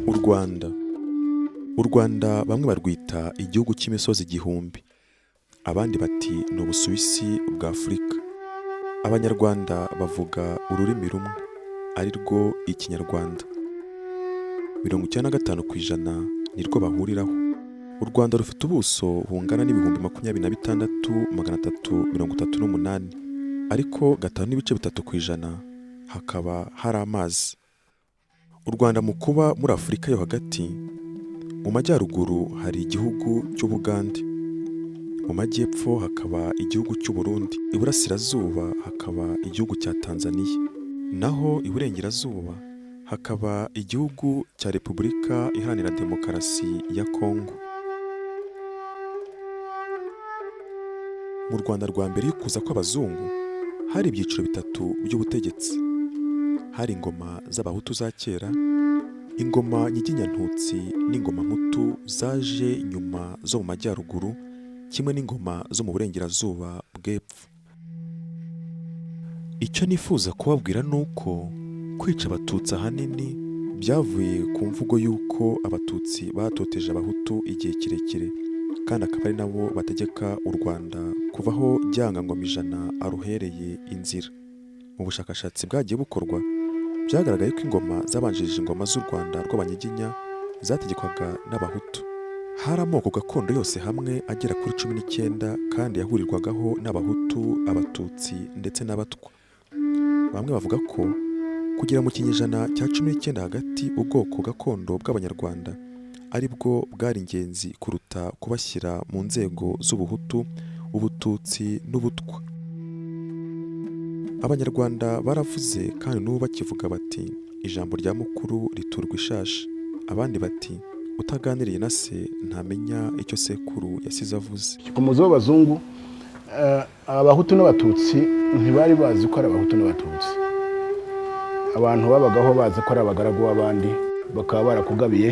u Rwanda bamwe barwita igihugu cy'imisozi igihumbi, abandi bati ni Ubusuwisi bwa Afurika. Abanyarwanda bavuga ururimi rumwe ari rwo Ikinyarwanda. 95% nirwo bahuriraho. U Rwanda rufite ubuso bungana n'ibihumbi 26,338, ariko 5.3% hakaba hari amazi. U Rwanda mu kuba muri Afurika yo hagati, mu majyaruguru hari igihugu cy'Ubugande, mu majyepfo hakaba igihugu cy'u Burundi, iburasirazuba hakaba igihugu cya Tanzania, naho iburengerazuba hakaba igihugu cya Repubulika Iharanira Demokarasi ya Kongo. Mu Rwanda rwa mbere y'ukuza kw'abazungu hari ibyiciro bitatu by'ubutegetsi. Hari ingoma z'abahutu za kera, ingoma nyiginyantutsi n'ingoma mputu zaje nyuma zo mu majyaruguru, kimwe n'ingoma zo mu burengerazuba bw'epfo. Icyo nifuza kubabwira ni uko kwica abatutsi ahanini byavuye ku mvugo y'uko abatutsi batoteje abahutu igihe kirekire, kandi akaba ari nabo bategeka u Rwanda kuva aho Ryangangoma ijana aruhereye inzira. Mu bushakashatsi bwagiye bukorwa, byagaragaye ko ingoma zabanjirije ingoma z'u Rwanda rw'abanyiginya zategekwaga n'abahutu. Hari amoko gakondo yose hamwe agera kuri 19 kandi yahurirwagaho n'abahutu, abatutsi ndetse n'abatwa. Bamwe bavuga ko kugera mu kinyejana cya 19 hagati, ubwoko gakondo bw'Abanyarwanda ari bwo bwari ingenzi kuruta kubashyira mu nzego z'ubuhutu, ubututsi n'ubutwa. Abanyarwanda baravuze kandi n'ubu bakivuga bati ijambo rya mukuru riturwa ishashi. Abandi bati utaganiriye na se ntamenya icyo sekuru yasize avuze. Ku muzi w'abazungu, abahutu n'abatutsi ntibari bazi ko ari abahutu n'abatutsi. Abantu babagaho bazi ko ari abagaragu b'abandi, bakaba barakugabiye,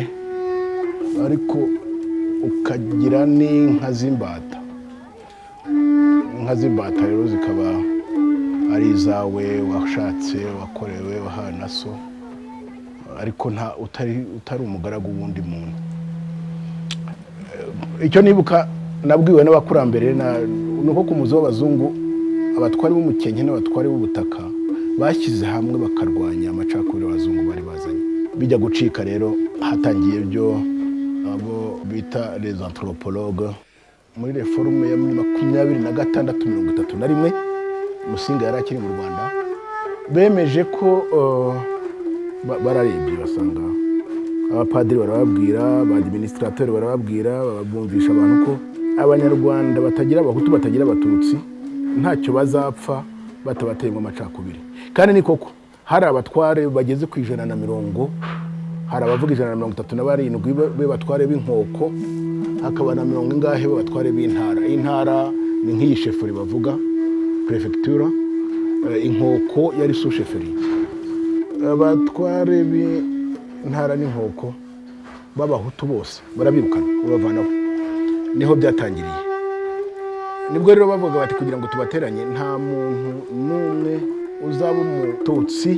ariko ukagira n'inka z'imbata. Inka z'imbata rero zikaba ari izawe, washatse, wakorewe, wahawe na so, ariko utari umugaragu w'undi muntu. Icyo nibuka nabwiwe n'abakurambere nuko ku muzi w'abazungu, abatwari b'umukenke n'abatwari b'ubutaka bashyize hamwe bakarwanya amacakubiri abazungu bari bazanye. Bijya gucika rero hatangiye byo abo bita les anthropologues muri reforme ya 26-31 Musinga yari akiri mu Rwanda, bemeje ko bararebye basanga abapadiri barababwira, abadministrateur barababwira, babumvisha abantu ko Abanyarwanda batagira abahutu batagira abatutsi ntacyo bazapfa batabateye mu macakubiri. Kandi ni koko hari abatware bageze ku 150, hari abavuga 137 be batware b'inkoko, hakaba na 40 ingahe batware b'intara. Intara ni nk'iyi shefuri bavuga prefecture, inkoko yari sous chefferie. Abatware b'intara n'inkoko b'abahutu bose barabirukana babavanaho. Niho byatangiriye. Nibwo rero bavuga bati kugira ngo tubateranye nta muntu n'umwe uzaba umututsi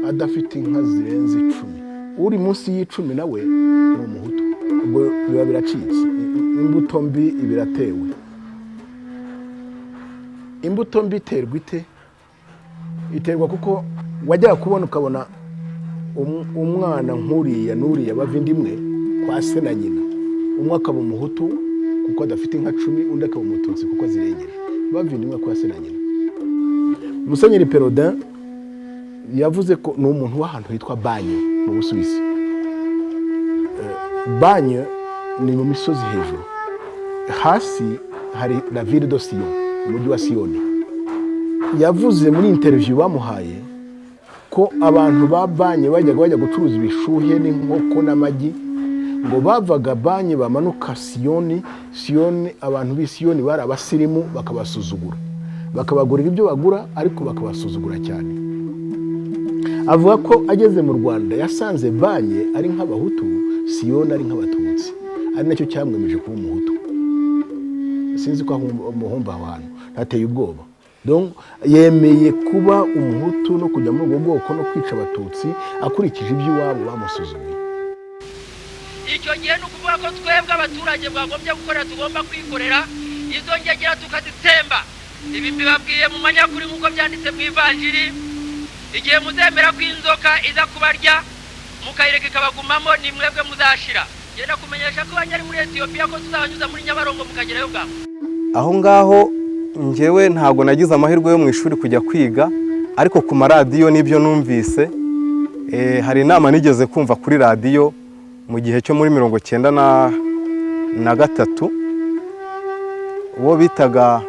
adafite inka zirenze 10. Uri munsi y'10 nawe ni umuhutu. Ubwo biba biracitse. Imbuto mbi ibiratewe. Imbuto mbi iterwa ite? Iterwa kuko wajya kubona ukabona umwana nkuriya n'uriya bava indimwe kwa se na nyina. Umwe akaba umuhutu kuko adafite inka 10, undi akaba umututsi kuko azirengeje. Bava indimwe kwa se na nyina. Musenyeri Perodin yavuze ko ni umuntu w'ahantu hitwa Bagne mu Busuwisi. Bagne ni mu misozi hejuru. Hasi hari la ville de Sion, umujyi wa Siyoni. Yavuze muri interview bamuhaye ko abantu ba Bagne bajya gucuruza ibishuhe n'inkoko n'amagi, ngo bavaga Bagne bamanuka Siyoni. Siyoni, abantu b'i Siyoni bari abasirimu, bakabasuzugura, bakabagurira ibyo bagura, ariko bakabasuzugura cyane. Avuga ko ageze mu Rwanda yasanze Bagne ari nk'abahutu, Siyoni ari nk'abatutsi, ari nacyo cyamwemeje kuba umuhutu. Sinzi ko umuhomba abantu nateye ubwoba. Donc yemeye kuba umuhutu no kujya muri ubwo bwoko no kwica abatutsi akurikije iby'iwabo bamusuzumiye. icyo gihe ni ukuvuga ko twebwe abaturage bwagombye gukorera tugomba kwikorera izo ngegera tukazitsemba. Ibi mbibabwiye mu manyakuri nk'uko byanditse mu ivanjiri. Igihe muzemera ko inzoka iza kubarya mukayireka ikabagumamo ni mwebwe muzashira. Genda kumenyesha ko abanyari muri Ethiopia ko tuzabanyuza muri Nyabarongo mukagerayo bwabo. Aho ngaho njyewe ntabwo nagize amahirwe yo mu ishuri kujya kwiga, ariko ku maradiyo n'ibyo numvise. Hari inama nigeze kumva kuri radiyo mu gihe cyo muri 1993, uwo bitaga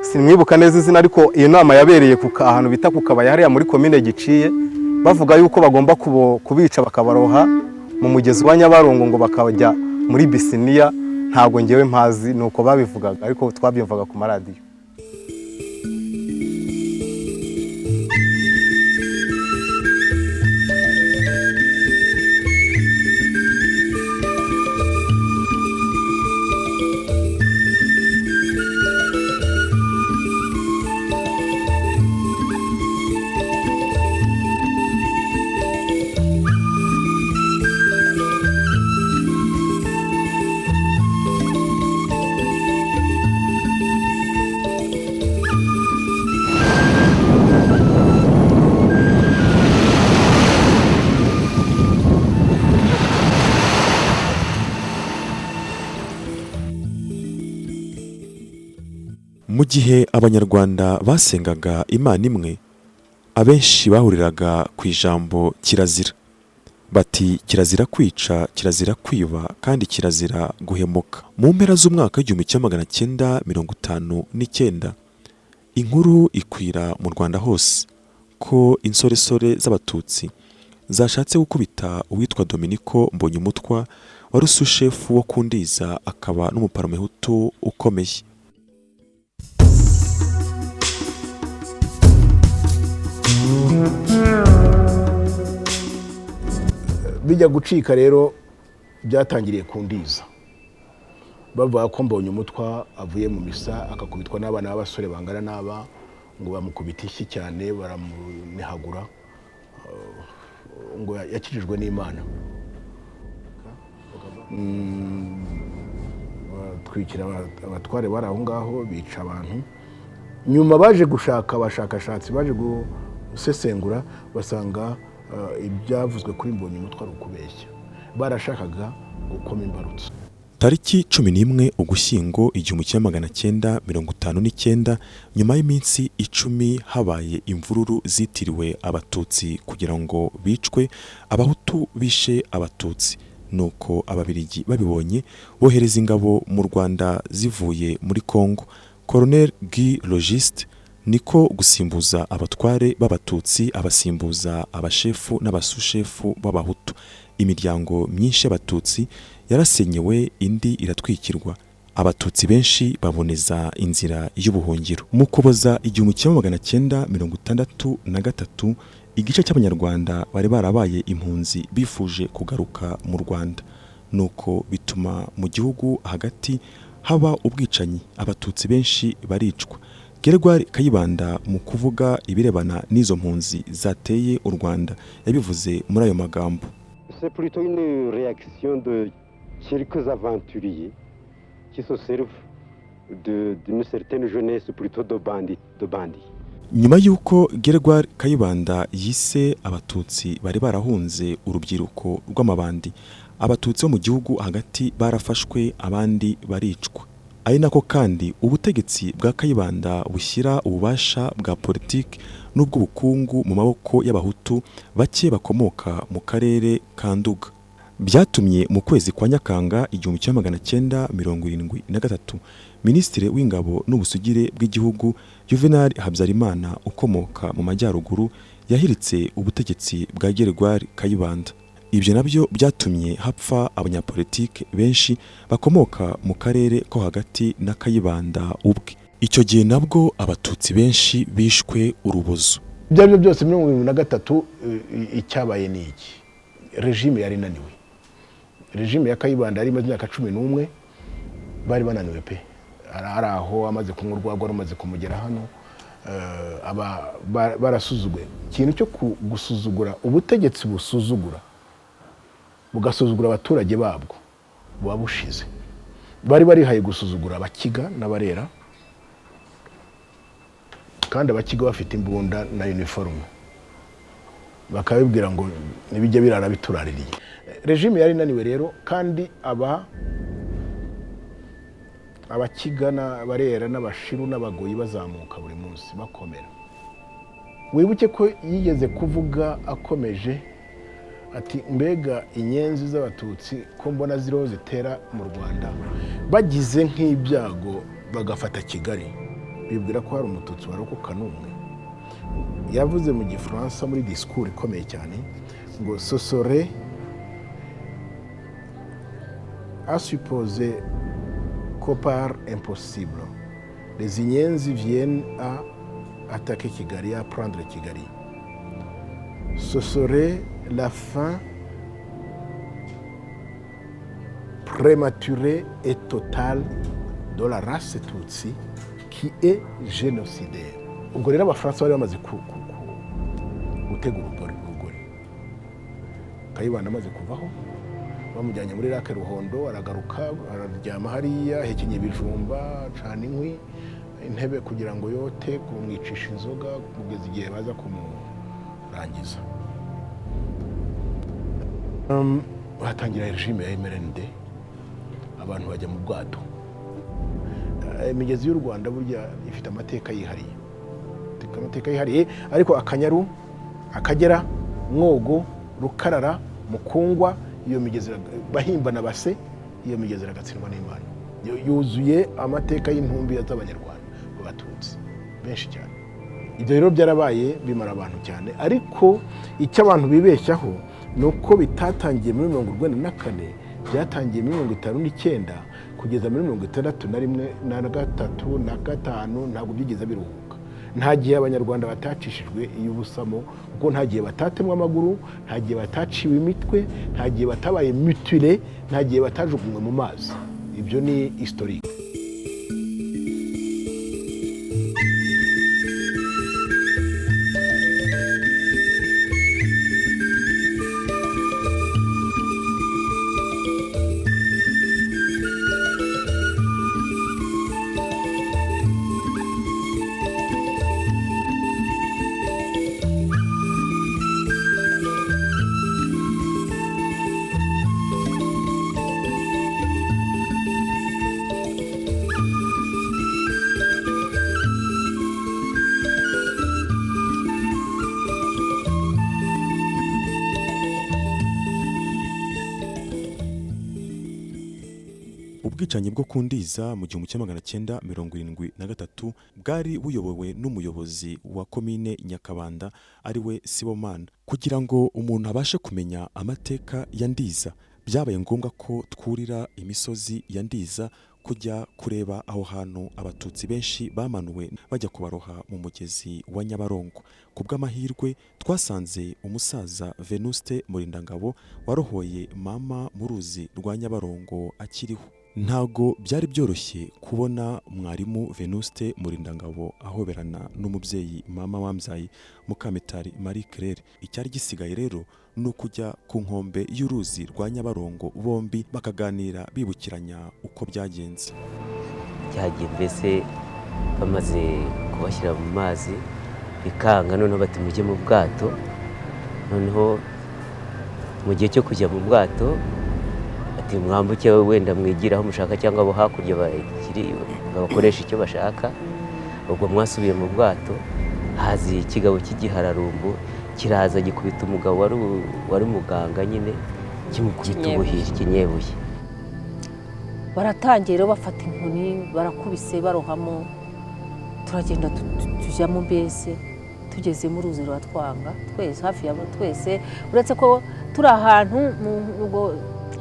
sinwibuka neza izina, ariko iyo nama yabereye ku ahantu bita ku Kabaya hariya muri komine Giciye, bavuga yuko bagomba kubica bakabaroha mu mugezi wa Nyabarongo ngo bakajya muri Bisiniya. Ntabwo ngewe mpazi nuko babivugaga, ariko twabyumvaga ku maradiyo. Mu gihe abanyarwanda basengaga Imana imwe, abenshi bahuriraga ku ijambo kirazira. Bati kirazira kwica, kirazira kwiba, kandi kirazira guhemuka. Mu mpera z'umwaka w'1959, inkuru ikwira mu Rwanda hose ko insoresore z'abatutsi zashatse gukubita uwitwa Dominiko Mbonyumutwa wari usushefu wo kundiza akaba n'umuparmehutu ukomeye. Bijya gucika rero byatangiriye kundiza, bavuga ko Mbonyumutwa avuye mu misa akakubitwa n'abana b'abasore bangana n'aba, ngo bamukubita ishyi cyane baramunihagura, ngo yakijijwe n'Imana. Twikira abatware bari aho ngaho bica abantu. Nyuma baje gushaka abashakashatsi, baje gusesengura basanga ibyavuzwe kuri Mbonyumutwa ari ukubeshya. Barashakaga gukoma imbarutso. Tariki 11 Ugushyingo 1959, nyuma y'iminsi 10 habaye imvururu zitiriwe abatutsi kugira ngo bicwe abahutu bishe abatutsi. Nuko ababirigi babibonye bohereza ingabo mu Rwanda zivuye muri Kongo. Colonel Guy Logiste niko gusimbuza abatware b'abatutsi abasimbuza abashefu n'abasushefu b'abahutu. Imiryango myinshi y'abatutsi yarasenyewe, indi iratwikirwa. Abatutsi benshi baboneza inzira y'ubuhungiro. Mu Kuboza 1963, igice cy'abanyarwanda bari barabaye impunzi bifuje kugaruka mu Rwanda. Nuko bituma mu gihugu hagati haba ubwicanyi, abatutsi benshi baricwa. Gregoire Kayibanda mu kuvuga ibirebana n'izo mpunzi zateye u Rwanda yabivuze muri ayo magambo. C'est plutôt une réaction de quelques aventuriers qui se servent d'une certaine jeunesse plutôt de bandits. Nyuma y'uko Gregoire Kayibanda yise abatutsi bari barahunze urubyiruko rw'amabandi, abatutsi bo mu gihugu hagati barafashwe abandi baricwa. Ari nako kandi ubutegetsi bwa Kayibanda bushyira ububasha bwa politiki n'ubw'ubukungu mu maboko y'abahutu bake bakomoka mu karere ka Nduga. Byatumye mu kwezi kwa Nyakanga 1973, Minisitiri w'Ingabo n'Ubusugire bw'igihugu Juvenal Habyarimana ukomoka mu majyaruguru yahiritse ubutegetsi bwa Gregoire Kayibanda. Ibyo nabyo byatumye hapfa abanyapolitike benshi bakomoka mu karere ko hagati na Kayibanda ubwe. Icyo gihe nabwo abatutsi benshi bishwe urubozo. Ibyo byose 1973 icyabaye ni iki? Regime yari naniwe. Regime ya Kayibanda yari imaze imyaka 11, bari bananiwe pe. Ari aho amaze kunywa urwagwa rumaze kumugera hano, barasuzugwe. Ikintu cyo gusuzugura, ubutegetsi busuzugura bugasuzugura abaturage babwo buba bushize. Bari barihaye gusuzugura abakiga n'abarera, kandi abakiga bafite imbunda na uniforme, bakabibwira ngo nibijya birara bituraririye. Regime yari naniwe rero, kandi abakiga n'abarera n'abashiru n'abagoyi bazamuka buri munsi bakomera. Wibuke ko yigeze kuvuga akomeje ati mbega inyenzi z'abatutsi ko mbona ziriho zitera mu Rwanda, bagize nk'ibyago bagafata Kigali, bibwira ko hari umututsi warokoka n'umwe. Yavuze mu Gifaransa muri discours ikomeye cyane ngo ce serait à supposer qu'au part impossible les inyenzi viennent à attaquer Kigali, à prendre Kigali. Ce serait la fin prématurée et totale de la race Tutsi qui est génocidaire. Ubwo rero abafaransa bari bamaze gutegura urugori. Kayibanda amaze kuvaho, bamujyanye muri Rake Ruhondo, aragaruka araryama hariya, hekenye ibijumba, cana inkwi, intebe kugira ngo yote, kumwicisha inzoga kugeza igihe baza kumurangiza. Hatangira regime ya MRND, abantu bajya mu bwato. Imigezi y'u Rwanda burya ifite amateka yihariye, ariko Akanyaru, Akagera, Mwogo, Rukarara, Mukungwa, iyo migezi Bahimba na Base, iyo migezi iragatsindwa n'Imana. Yuzuye amateka y'intumbi z'Abanyarwanda b'Abatutsi benshi cyane. Ibyo rero byarabaye bimara abantu cyane, ariko icyo abantu bibeshyaho nuko bitatangiye muri 1994, byatangiye muri 1959 kugeza muri 1961 na 1963 na 1965, ntabwo byigeze biruhuka. Nta gihe Abanyarwanda batacishijwe iy'ubusamo, kuko nta gihe batatemwa amaguru, nta gihe bataciwe imitwe, nta gihe batabaye mutilé, nta gihe batajugunywe mu mazi. Ibyo ni historique. Ubwicanyi bwo kundiza mu 1973 bwari buyobowe n'umuyobozi wa komine Nyakabanda ariwe Sibomana. Kugira ngo umuntu abashe kumenya amateka ya Ndiza, byabaye ngombwa ko twurira imisozi ya Ndiza kujya kureba aho hantu abatutsi benshi bamanuwe bajya kubaroha mu mugezi wa Nyabarongo. Ku bw'amahirwe twasanze umusaza Venuste Murindangabo warohoye mama mu ruzi rwa Nyabarongo akiriho. Ntago byari byoroshye kubona mwarimu Venuste Murindangabo ahoberana n'umubyeyi mama wamzaye Mukamitari Marie Claire. Icyari gisigaye rero no kujya ku nkombe y'uruzi rwa Nyabarongo, bombi bakaganira bibukiranya uko byagenze. Cyagiye mbese bamaze kubashyira mu mazi bikanga, noneho bati mujye mu bwato. Noneho mu gihe cyo kujya mu bwato ati mwambuke wenda mwigiraho mushaka, cyangwa abo hakurya bakoresha icyo bashaka. Ubwo mwasubiye mu bwato, hazi ikigabo cy'igihararumbu kiraza gikubita umugabo wari muganga nyine, kimukubita ubuhiri, kinyebuye. Baratangira bafata inkoni, barakubise barohamo, turagenda tujyamo mbese tugeze mu ruzi rwa Twanga twese, hafi yabo twese, uretse ko turi ahantu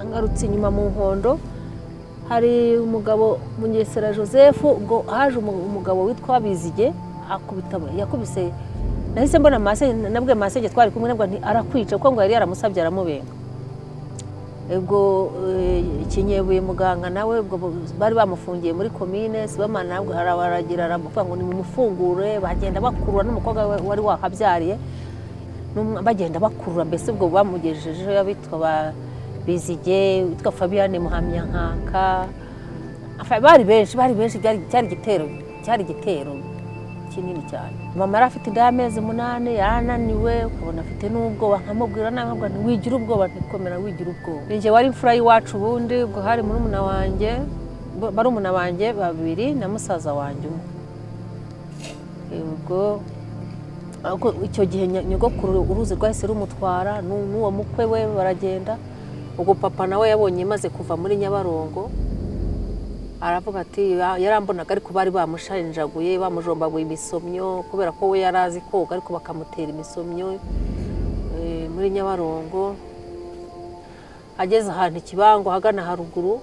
ngarutse inyuma mu Nkondo, hari umugabo Munyesera Joseph, ubwo haje umugabo witwa Bizige yakubise, nahise mbona nabwe Masenge twari kumwe, nabwo nti arakwica kuko ngo yari yaramusabye aramubenga. Ubwo Kinyebuye muganga nawe ubwo bari bamufungiye muri komine Sibomana, nabwo aragira aravuga ngo nimumufungure, bagenda bakurura n'umukobwa wari wakabyariye, bagenda bakurura mbese ubwo bamugejejeho yabitwa Bizige witwa Fabiane Muhamyankanka, bari benshi cyari igitero kinini cyane. Mama yari afite inda y'amezi 8 yarananiwe, ukabona afite n'ubwoba, nkamubwira nangabwa ntiwigira ubwoba, ntikomera wigira ubwoba. Ninjye wari imfura y'iwacu ubundi, ubwo hari murumuna wanjye, barumuna banjye babiri na musaza wanjye umwe. Ubwo icyo gihe nyogokuru uruzi rwahise rumutwara n'uwo mukwe we baragenda. Ubwo papa nawe yabonye maze kuva muri Nyabarongo, aravuga ati yarambonaga ariko bari bamusharinjaguye, bamujombaguye imisomyo kubera ko we yarazi koga, ariko bakamutera imisomyo muri Nyabarongo. Ageze ahantu Ikibango hagana haruguru,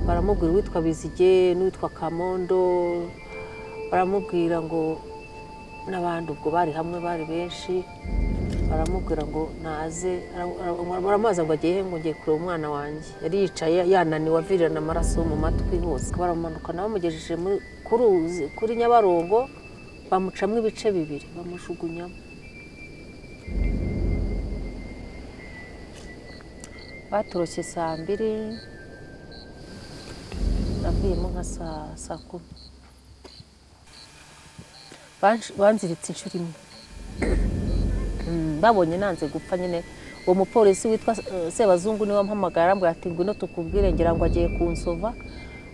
baramubwira witwa Bizige n'uwitwa Kamondo, baramubwira ngo n'abandi ubwo bari hamwe bari benshi, baramubwira ngo naze, baramaza ngo agiye ngo ngiye kureba umwana wanjye. Yari yicaye yananiwe avirirana amaraso mu matwi hose. Baramanuka nabo bamugejeje kuri Nyabarongo, bamucamo ibice bibiri bamushugunyamo. Batoroshye saa 2, navuyemo nka saa 10. Banziritse inshuro imwe. Babonye nanze gupfa nyine, uwo mupolisi witwa Sebazungu niwe wampamagara arambwira ati ngwino tukubwire, ngira ngo agiye kunsova.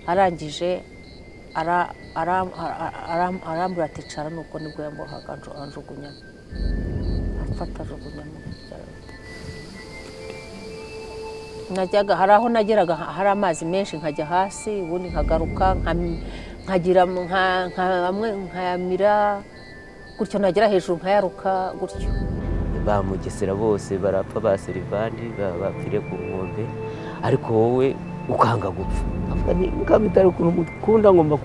Arangije arambwira ati cara, nuko nibwo yambohaga anjugunyamo, amfata ajugunyamo. Najyaga hari aho nageraga hari amazi menshi, nkajya hasi, ubundi nkagaruka nkagira nkayamira gutyo, nagera hejuru nkayaruka gutyo. Ba Mugesera bose barapfa, ba Serivandi bapfire ku nkombe, ariko wowe ukanga gupfa. Avuga ni ngamita ukuntu mukunda, ngomba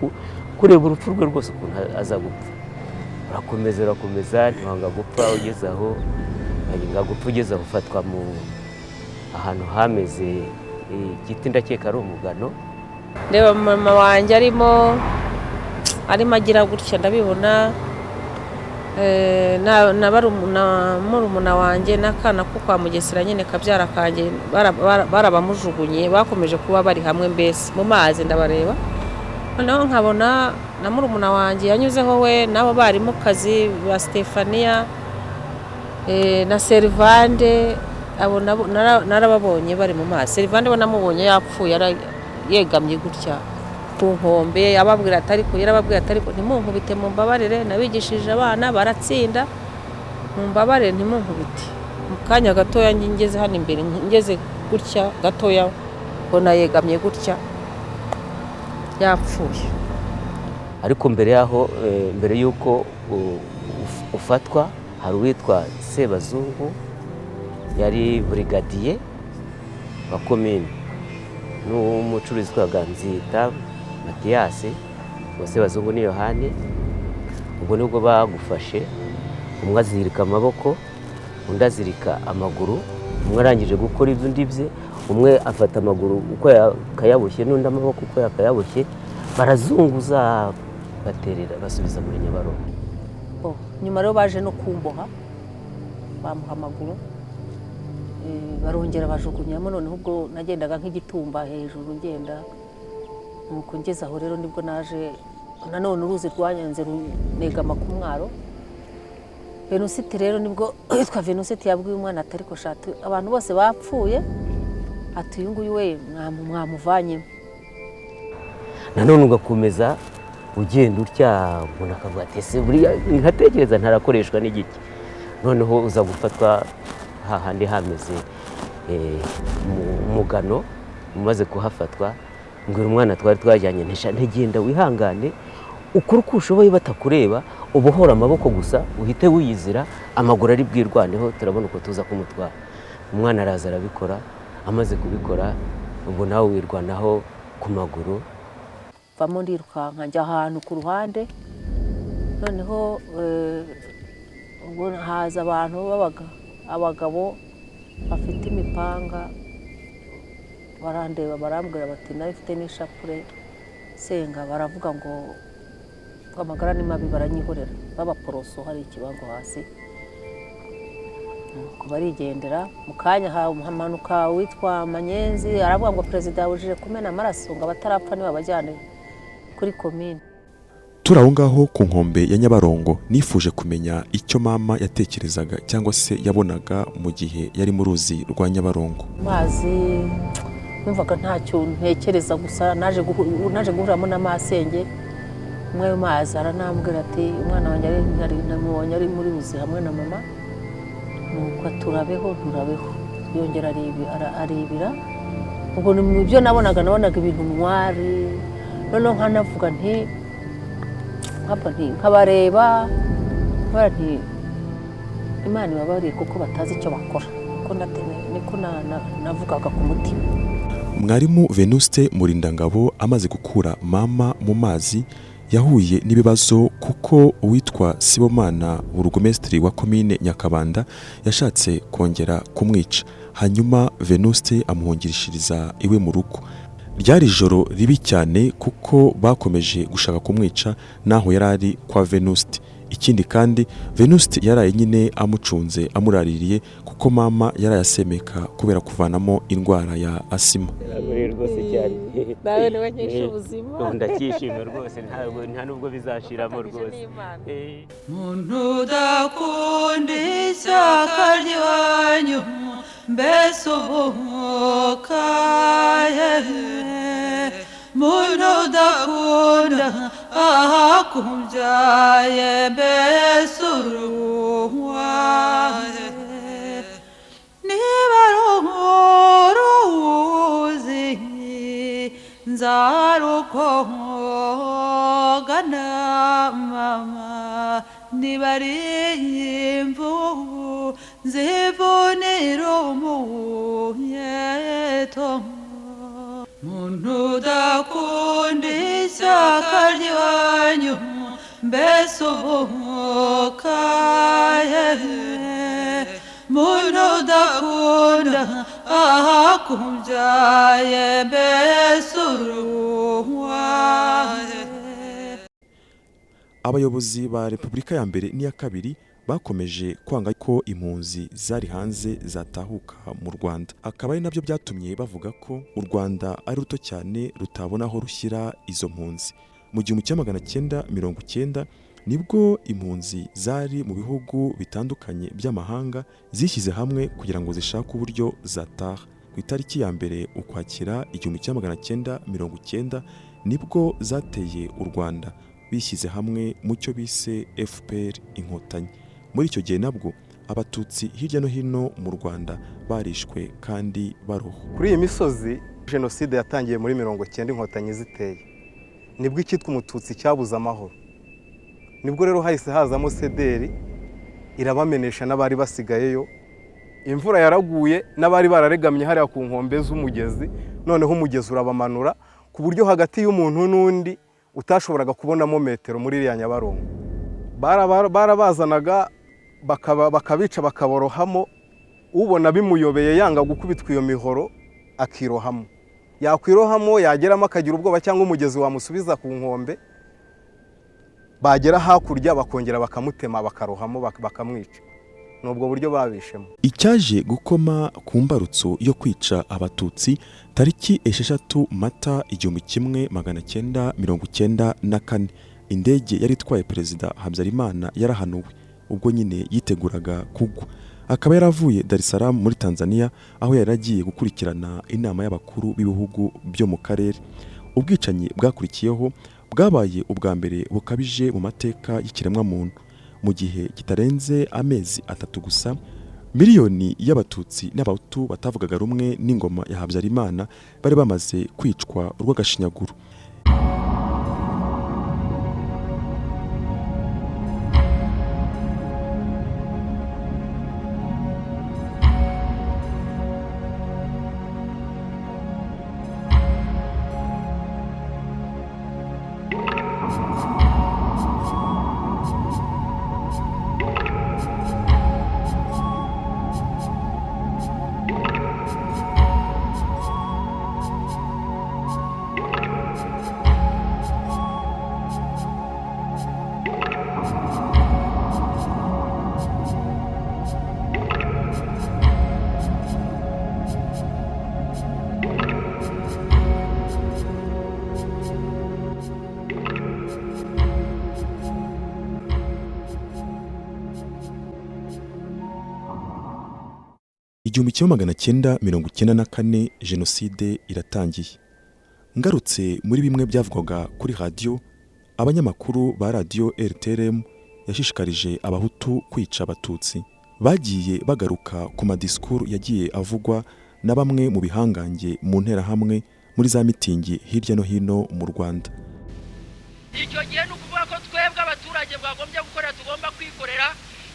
kureba urupfu rwe rwose ukuntu aza gupfa. Urakomeza ntiwanga gupfa, ugeze aho gupfa, ugeze aho ufatwa mu ahantu hameze igiti, ndakeka ari umugano. Reba mama wanjye arimo agira gutya, ndabibona. Na murumuna wanjye n'akana ko kwa Mugesera nyine kabyara kanjye barabamujugunye, bakomeje kuba bari hamwe mbese mu mazi, ndabareba. Noneho nkabona na murumuna wanjye yanyuzeho we n'abo barimo kazi ba Stefania na Serivande, abo narababonye bari mu mazi. Serivande bo namubonye yapfuye, yegamye gutya ku nkombe, ababwira ati ariko ntimunkubite, mumbabarire, nabigishije abana baratsinda, mumbabarire ntimunkubite. Mu kanya gatoya ngeze hano imbere, ngeze gutya gatoya, mbona yegamye gutya yapfuye. Ariko mbere y'uko ufatwa, hari uwitwa Sebazungu, yari brigadier wa komine, n'umucuruzi witwa Nzita Matiyasi, Sebazungu ni Yohani. Ubwo nibwo bagufashe, umwe azirika amaboko, undi azirika amaguru. Umwe arangije gukora iby'undi bye, umwe afata amaguru uko yakayaboshye n'undi amaboko uko yakayaboshye, barazunguza baterera basubiza muri Nyabarongo. Nyuma rero baje no kumboha, bamuha amaguru, barongera bajugunyamo. Noneho ubwo nagendaga nk'igitumba hejuru ngenda, nuko ngeze aho rero nibwo naje nanone uruzi rwanyanze runegama ku mwaro. Venusite rero nibwo yitwa Venusite yabwiye umwana ati ariko shati abantu bose bapfuye, ati uyu nguyu we mwamuvanyemo. Nanone ugakomeza ugenda utya, umuntu akavuga ati ese buriya nkatekereza ntarakoreshwa n'igiki. Noneho uza gufatwa hahandi hameze umugano, umaze kuhafatwa, mbwira umwana twari twajyanye ntegenda wihangane, ukuri uko ushoboye batakureba, ubohora amaboko gusa, uhite wiyizira, amaguru ari bwirwaneho, turabona uko tuza kumutwara. Umwana araza arabikora, amaze kubikora, ubwo nawe wirwanaho ku maguru. Vamo ndirukanka njya ahantu ku ruhande, noneho ubwo haza abantu abagabo bafite imipanga, barandeba barambwira bati nawe ufite n'ishapure senga, baravuga ngo amagara ni mabi, baranyihorera. Babaporoso hari Ikibango hasi, barigendera mu kanya hamanuka witwa Manyenzi aravuga ngo perezida yabujije kumena amaraso ngo abatarapfa niba bajyane kuri komine. Turi aho ngaho ku nkombe ya Nyabarongo nifuje kumenya icyo mama yatekerezaga cyangwa se yabonaga mu gihe yari mu ruzi rwa Nyabarongo. Mazi numvaga ntacyo ntekereza, gusa naje guhuramo n'amasenge. Umwe mu mazi aranambwira ati umwana wanjye ari muri ruzi hamwe na mama, nuko turabeho. Yongera aribira. Ubwo ni byo nabonaga ibintu mwari. Noneho nkanavuga nkabareba nti Imana ibabariye kuko batazi icyo bakora. Niko navugaga ku mutima. Mwarimu Venuste Murindangabo amaze gukura mama mu mazi yahuye n'ibibazo kuko uwitwa Sibomana burugumesitiri wa komine Nyakabanda yashatse kongera kumwica. Hanyuma Venuste amuhungirishiriza iwe mu rugo. Ryari ijoro ribi cyane kuko bakomeje gushaka kumwica naho yarari kwa Venuste. Ikindi kandi Venuste yaraye nyine amucunze amuraririye kuko mama yarayasemeka kubera kuvanamo indwara ya asima. Rwose cyane Nawe niwe nyesha ubuzima. Ndacyishimye rwose, nta nubwo bizashiramo rwose. Muntu udakunda ishyaka ry'iwanyu mbese ubukaye, muntu udakunda ahakubyaye mbese uruwaye, niba ruzi nzarukoga na mama, niba ari imvubu nzivunira umuheto. Muntu udakunda ishyaka ry'iwanyu mbese ubukaye, muntu udakunda ahakubyaye mbese uruwaye. Abayobozi ba Repubulika ya mbere n'iya kabiri bakomeje kwanga ko impunzi zari hanze zatahuka mu Rwanda. Akaba ari nabyo byatumye bavuga ko u Rwanda ari ruto cyane rutabona aho rushyira izo mpunzi. Mu 1990 nibwo impunzi zari mu bihugu bitandukanye by'amahanga zishyize hamwe kugira ngo zishake uburyo zataha. Ku itariki ya mbere Ukwakira 1990 nibwo zateye u Rwanda bishyize hamwe mu cyo bise FPR Inkotanyi. Muri icyo gihe nabwo abatutsi hirya no hino mu Rwanda barishwe kandi baroho. Kuri iyi misozi jenoside yatangiye muri 1990 Inkotanyi ziteye, nibwo icyitwa umututsi cyabuze amahoro. Nibwo rero hahise hazamo sederi irabamenesha n'abari basigayeyo. Imvura yaraguye n'abari bararegamye hariya ku nkombe z'umugezi, noneho umugezi urabamanura ku buryo hagati y'umuntu n'undi utashoboraga kubonamo metero muri iriya Nyabarongo. Barabazanaga bakabica bakaborohamo, ubona bimuyobeye yanga gukubitwa iyo mihoro akirohamo. Yakwirohamo yageramo akagira ubwoba cyangwa umugezi wamusubiza ku nkombe, bagera hakurya bakongera bakamutema bakarohamo bakamwica. Nubwo buryo babishemo. Icyaje gukoma ku mbarutso yo kwica abatutsi tariki 6 Mata 1994, indege yari itwaye perezida Habyarimana yarahanuwe ubwo nyine yiteguraga kugwa. Akaba yaravuye Dar es Salaam muri Tanzania aho yaragiye gukurikirana inama y'abakuru b'ibihugu byo mu karere. Ubwicanyi bwakurikiyeho bwabaye ubwa mbere bukabije mu mateka y'ikiremwa muntu. Mu gihe kitarenze amezi 3 gusa, miliyoni y'abatutsi n'abahutu batavugaga rumwe n'ingoma ya Habyarimana bari bamaze kwicwa urw'agashinyaguro. 1994 jenoside iratangiye. Ngarutse muri bimwe byavugwaga kuri radio, abanyamakuru ba radio RTRM yashishikarije abahutu kwica abatutsi. Bagiye bagaruka ku madiskuru yagiye avugwa na bamwe mu bihangange mu ntera hamwe muri za mitingi hirya no hino mu Rwanda. Icyo gihe nukuvuga ko twebwe abaturage bwagombye gukora tugomba kwikorera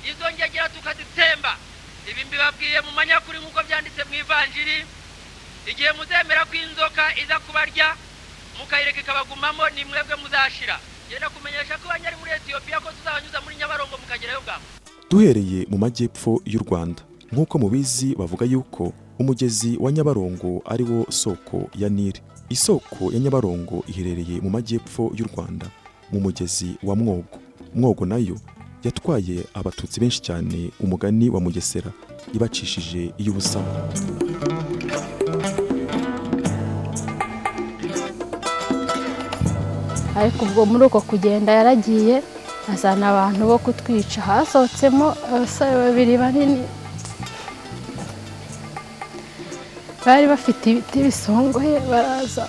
izo ngegera tukazitsemba. Ibi mbibabwiye mu manyakuri nk'uko byanditse mu Ivanjiri. Igihe muzemera ko inzoka iza kubarya mukayireka ikabagumamo ni mwebwe muzashira. Genda kumenyesha ko abanyari muri Ethiopia ko tuzabanyuza muri Nyabarongo mukagerayo bwabo. Duhereye mu majyepfo y'u Rwanda, nk'uko mubizi bavuga yuko umugezi wa Nyabarongo ari wo soko ya Nile. Isoko ya Nyabarongo iherereye mu majyepfo y'u Rwanda mu mugezi wa Mwogo. Mwogo nayo yatwaye abatutsi benshi cyane, umugani wa Mugesera ibacishije iy'ubusamo. Ariko ubwo muri uko kugenda yaragiye azana abantu bo kutwica. Hasohotsemo abasore babiri banini bari bafite ibiti bisongoye, baraza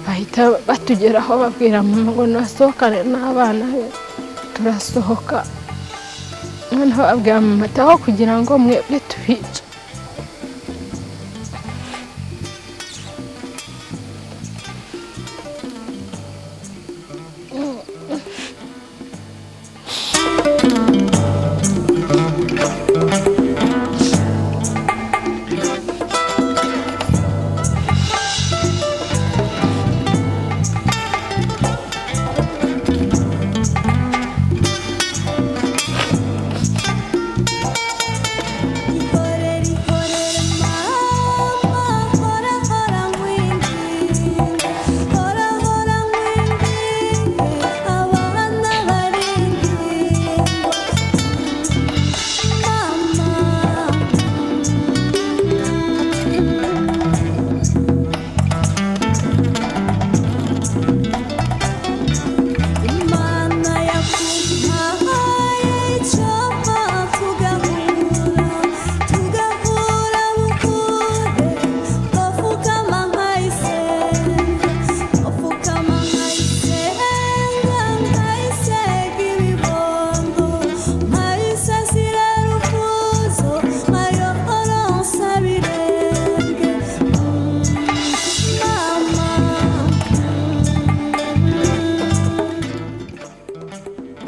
bahita batugeraho babwira mama ngo nasohokane n'abana be. Turasohoka, noneho babwira mama ataho kugira ngo mwebwe tubice.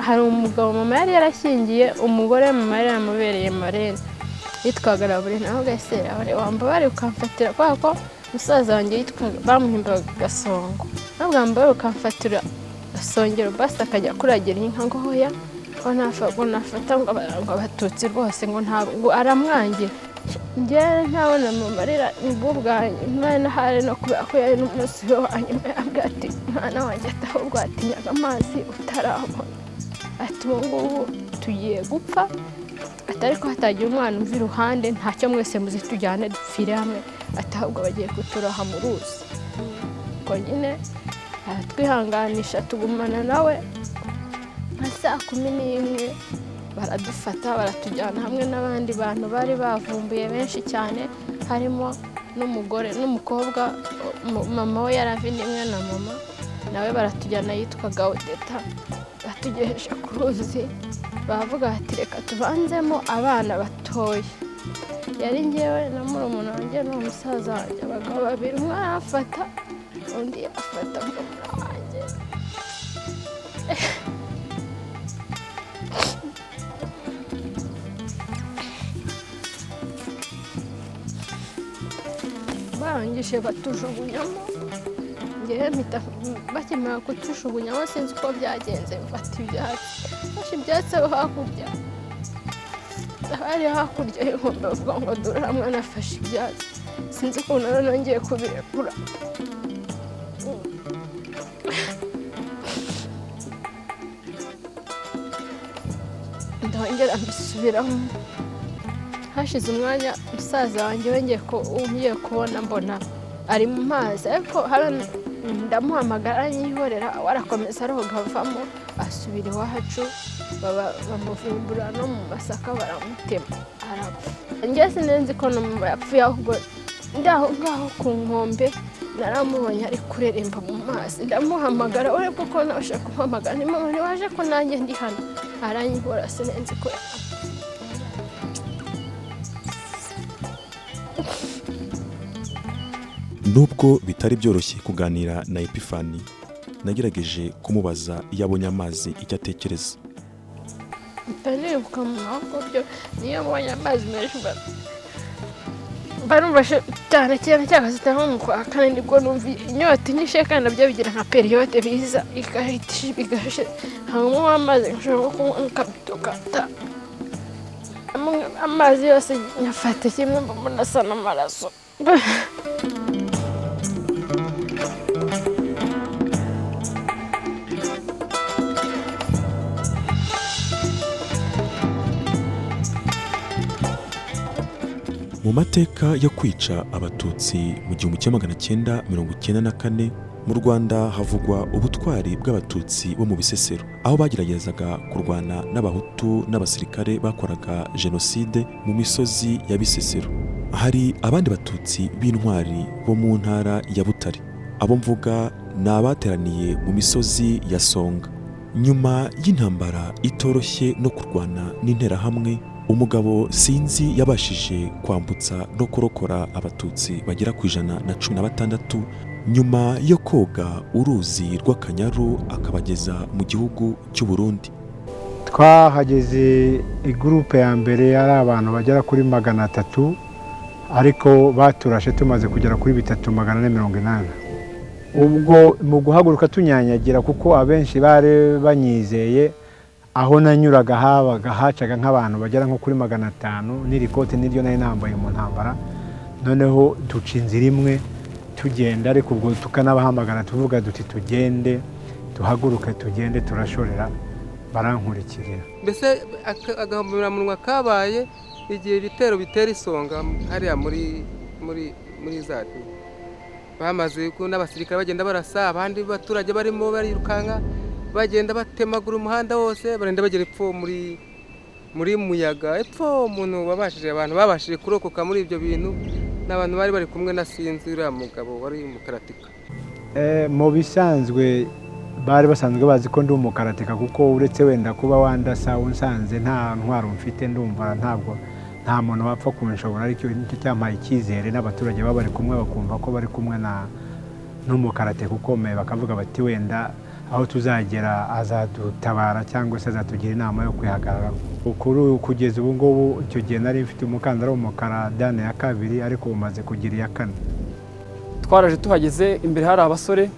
Hari umugabo mama yari yarashyingiye, umugore mama yari yamubereye marene yitwaga Laurine. Aho gasera wamba bari ukamfatira kwa ko musaza wanjye yitwaga bamuhimbaga Gasongo. Nabwo wamba ukamfatira Gasongero basta akajya kuragira inka ngo hoya ko nafata ngo abatutsi rwose ngo ntabwo aramwangira. Njye ntabona mama rira ubwanye mwana hari no kubera ko yari n'umunsi we wanyuma yabwati mwana wanjye atahubwo atinyaga amazi utarabona. Ati ngo tugiye gupfa, atari ko hatagira umwana umva iruhande, ntacyo mwese muzitujyane dupfire hamwe, atahubwo bagiye kuturaha mu ruzi. Ubwo nyine twihanganisha tugumana nawe. Nka saa 11 baradufata baratujyana hamwe n'abandi bantu bari bavumbuye benshi cyane, harimo n'umugore n'umukobwa mama we yaravindimwe na mama, nawe baratujyana yitwaga Odeta. Batugejeje ku ruzi, bavuga ati reka tubanzemo abana batoya. Yari njyewe na murumuna wanjye n'umusaza wanjye, abagabo babiri, umwe arafata undi afata murumuna wanjye. Barangije batujugunyamo, njyewe mpita bakimara kutushugunyamo sinzi uko byagenze, mfata ibyatsi. Fashe ibyatsi aho hakurya, hari hakurya y'inkombe bavuga ngo dore mwana afashe ibyatsi. Sinzi ukuntu nongeye kubirekura. Ndongera mbisubiramo. Hashize umwanya musaza wanjye ngiye kubona mbona ari mu mazi, ariko ndamuhamagara nyihorera, warakomeza aroga avamo asubira iwacu. bamuvumbura no mu masaka baramutema arapfa. Njye sinenzi ko yapfuye, ahubwo ndaho ngaho ku nkombe naramubonye ari kureremba mu mazi, ndamuhamagara urebye ko nashaka kumuhamagara, ni mama waje ko nanjye ndi hano, aranyibura. Sinenzi ko Nubwo bitari byoroshye kuganira na Epifani, nagerageje kumubaza iyo abonye amazi icyo atekereza. Ndanibuka mu maboko byo niyo mbonye amazi menshi barumva cyane cyakazita nko mu kwa kane, nibwo numva inyota inyishe, kandi nabyo bigira nka periyode biza igahita hanyuma amazi nshobora kunywa nk'akabido gata, amazi yose nyafata kimwe mbona asa n'amaraso. Mu mateka yo kwica abatutsi mu 1994 mu Rwanda havugwa ubutwari bw'abatutsi bo mu Bisesero, aho bageragezaga kurwana n'abahutu n'abasirikare bakoraga jenoside mu misozi ya Bisesero. Hari abandi batutsi b'intwari bo mu ntara ya Butare, abo mvuga ni abateraniye mu misozi ya Songa. Nyuma y'intambara itoroshye no kurwana n'interahamwe, umugabo Sinzi yabashije kwambutsa no kurokora abatutsi bagera ku 116 nyuma yo koga uruzi rw'Akanyaru akabageza mu gihugu cy'u Burundi. Twahageze igroupe ya mbere ari abantu bagera kuri 300, ariko baturashe tumaze kugera kuri 380. Ubwo mu guhaguruka tunyanyagira kuko abenshi bari banyizeye, aho nanyuraga hacaga nk'abantu bagera nko kuri 500 n'irikote niryo nari nambaye mu ntambara. Noneho duca inzira imwe tugenda, ariko ubwo tukanabahamagara tuvuga duti tugende, tuhaguruke tugende, turashorera, barankurikirira. Mbese agahumuramunwa kabaye igihe ibitero bitera Isonga hariya muri zacu, bamaze ko n'abasirikare bagenda barasa, abandi baturage barimo barirukanka bagenda batemagura umuhanda wose, barenda bagera epfo muri Muyaga. Epfo umuntu wabashije, abantu babashije kurokoka muri ibyo bintu n'abantu bari kumwe na Sinzi uriya mugabo wari umukaratika. Mu bisanzwe bari basanzwe bazi ko ndi umukaratika, kuko uretse wenda kuba wandasa unsanze nta ntwaro mfite, ndumva nta muntu wapfa kunshobora, ariko nicyo cyampaye icyizere, n'abaturage baba bari kumwe bakumva ko bari kumwe n'umukaratika ukomeye, bakavuga bati wenda aho tuzagera azadutabara cyangwa se azatugira inama yo kwihagarara. Kugeza ubu ngubu, icyo gihe nari mfite umukandara w'umukara dane ya 2, ariko umaze kugira iya 4. Twaraje tuhageze, imbere hari abasore,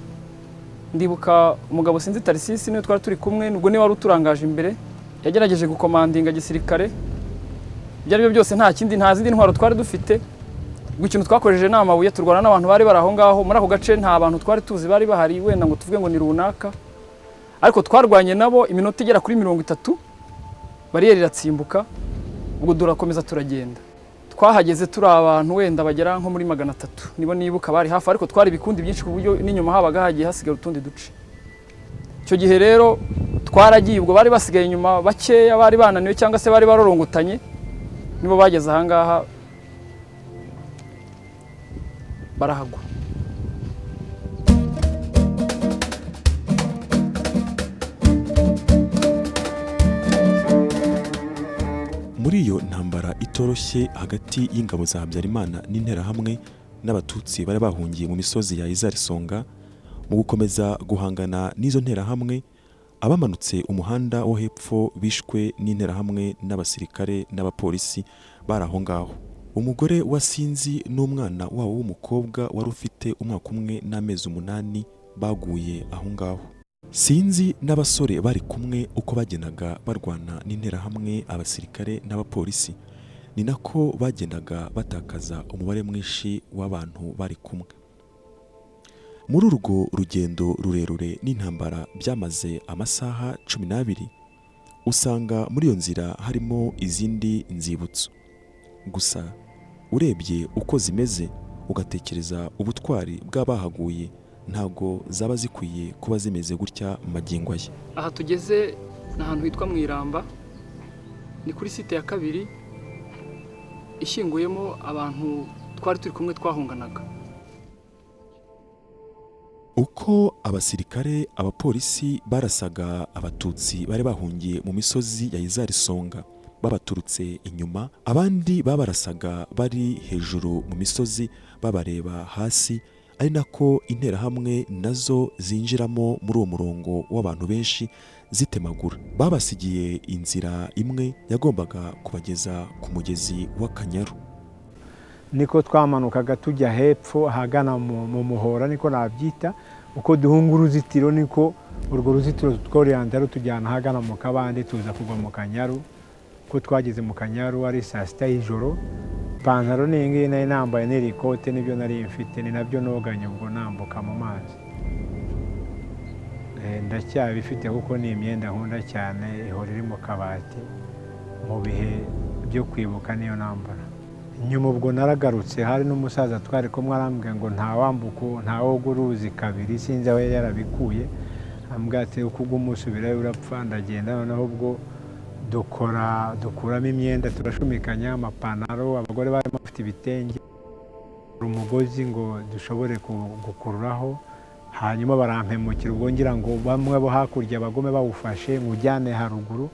ndibuka umugabo Sinzi Tarisisi niwe twari turi kumwe, nubwo niwe wari uturangaje imbere, yagerageje gukomandinga gisirikare. Ibyo ari byo byose nta zindi ntwaro twari dufite, ikintu twakoresheje ni amabuye, turwana n'abantu bari baraho ngaho. Muri ako gace nta bantu twari tuzi bari bahari, wenda ngo tuvuge ngo ni runaka, ariko twarwanye nabo iminota igera kuri 30, bariyeri iratsimbuka, ubwo durakomeza turagenda. Twahageze turi abantu wenda bagera nko muri 300 nibo nibuka bari hafi, ariko twari ibikundi byinshi ku buryo n'inyuma habaga hagiye hasigara utundi duce. Icyo gihe rero twaragiye, ubwo bari basigaye inyuma bakeya, bari bananiwe cyangwa se bari barorongotanye, nibo bageze aha ngaha barahagwa. Muri iyo ntambara itoroshye hagati y'ingabo za Habyarimana n'interahamwe n'abatutsi bari bahungiye mu misozi ya Songa, mu gukomeza guhangana n'izo nterahamwe, abamanutse umuhanda wo hepfo bishwe n'interahamwe n'abasirikare n'abapolisi bari aho ngaho. Umugore wa Sinzi n'umwana wabo w'umukobwa wari ufite umwaka umwe n'amezi 8 baguye aho ngaho. Sinzi n'abasore bari kumwe uko bagendaga barwana n'interahamwe, abasirikare n'abapolisi, ni nako bagendaga batakaza umubare mwinshi w'abantu bari kumwe. Muri urwo rugendo rurerure n'intambara byamaze amasaha 12, usanga muri iyo nzira harimo izindi nzibutso. Gusa urebye uko zimeze ugatekereza ubutwari bw'abahaguye, ntago zaba zikwiye kuba zimeze gutya magingo aya. Aha tugeze ni ahantu hitwa mu Iramba, ni kuri site ya kabiri ishyinguyemo abantu twari turi kumwe twahunganaga. Uko abasirikare abapolisi barasaga abatutsi bari bahungiye mu misozi ya Izarisonga babaturutse inyuma, abandi babarasaga bari hejuru mu misozi babareba hasi, ari nako interahamwe nazo zinjiramo muri uwo murongo w'abantu benshi zitemagura. Babasigiye inzira imwe yagombaga kubageza ku mugezi w'Akanyaru. Niko twamanukaga tujya hepfo ahagana mu muhora, niko nabyita. Uko duhunga uruzitiro niko urwo ruzitiro tworienta rutujyana ahagana mu kabande tuza kugwa mu Kanyaru. Ko twageze mu Kanyaru ari saa sita y'ijoro, ipantaro n'ingiyi nari nambaye n'irikote n'ibyo nari mfite, ni nabyo noganye ubwo nambuka mu mazi. Ndacyabifite kuko ni imyenda nkunda cyane, ihora iri mu kabati mu bihe byo kwibuka niyo nambara. Nyuma ubwo naragarutse, hari n'umusaza twari kumwe arambwira ngo nta woga uruzi kabiri, sinzi aho yarabikuye. Ambwira ati uko umusubirayo urapfa. Ndagenda noneho ubwo dukuramo imyenda turashumikanya amapantaro, abagore bari bafite ibitenge, umugozi ngo dushobore gukururaho. Hanyuma barampemukira, ubwo ngira ngo bamwe bo hakurya bagome bawufashe mujyane haruguru,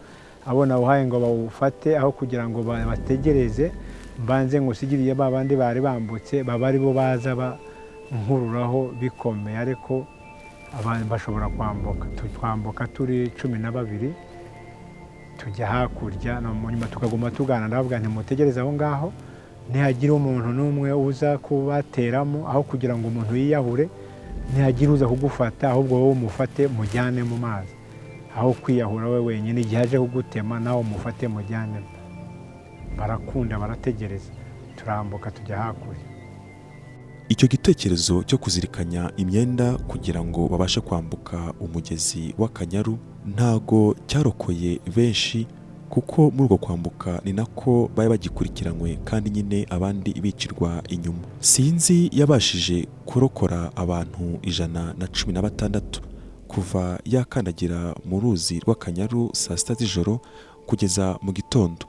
abo nawuhaye ngo bawufate aho kugira ngo bategereze mbanze ngusigiriye babandi bari bambutse baba ari bo baza nkururaho bikomeye, ariko abantu bashobora twambuka turi 12 tujya hakurya, no nyuma tukaguma tugana. Ndavuga nti mutegereze aho ngaho, ntihagira umuntu n'umwe uza kubateramo, aho kugira ngo umuntu yiyahure, ntihagira uza kugufata, ahubwo wowe umufate mujyane mu mazi, aho kwiyahura we wenyine. Igihe aje kugutema nawe umufate mujyane. Barakunda, barategereza, turambuka tujya hakurya. Icyo gitekerezo cyo kuzirikanya imyenda kugira ngo babashe kwambuka umugezi w'Akanyaru ntago cyarokoye benshi, kuko muri uko kwambuka ni nako bari bagikurikiranywe kandi nyine abandi bicirwa inyuma. Sinzi yabashije kurokora abantu 116 kuva yakandagira mu ruzi rw'Akanyaru saa sita z'ijoro kugeza mu gitondo.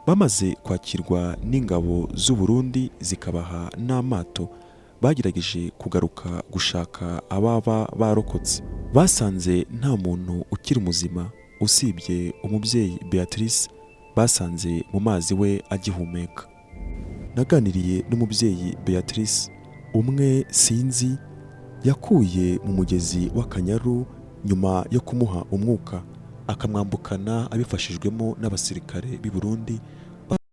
Bamaze kwakirwa n'ingabo z'u Burundi zikabaha n'amato, bagerageje kugaruka gushaka ababa barokotse. Basanze nta muntu ukiri muzima usibye umubyeyi Beatrice, basanze mu mazi we agihumeka. Naganiriye n'umubyeyi Beatrice, umwe sinzi yakuye mu mugezi w'Akanyaru nyuma yo kumuha umwuka, akamwambukana abifashijwemo n'abasirikare b'i Burundi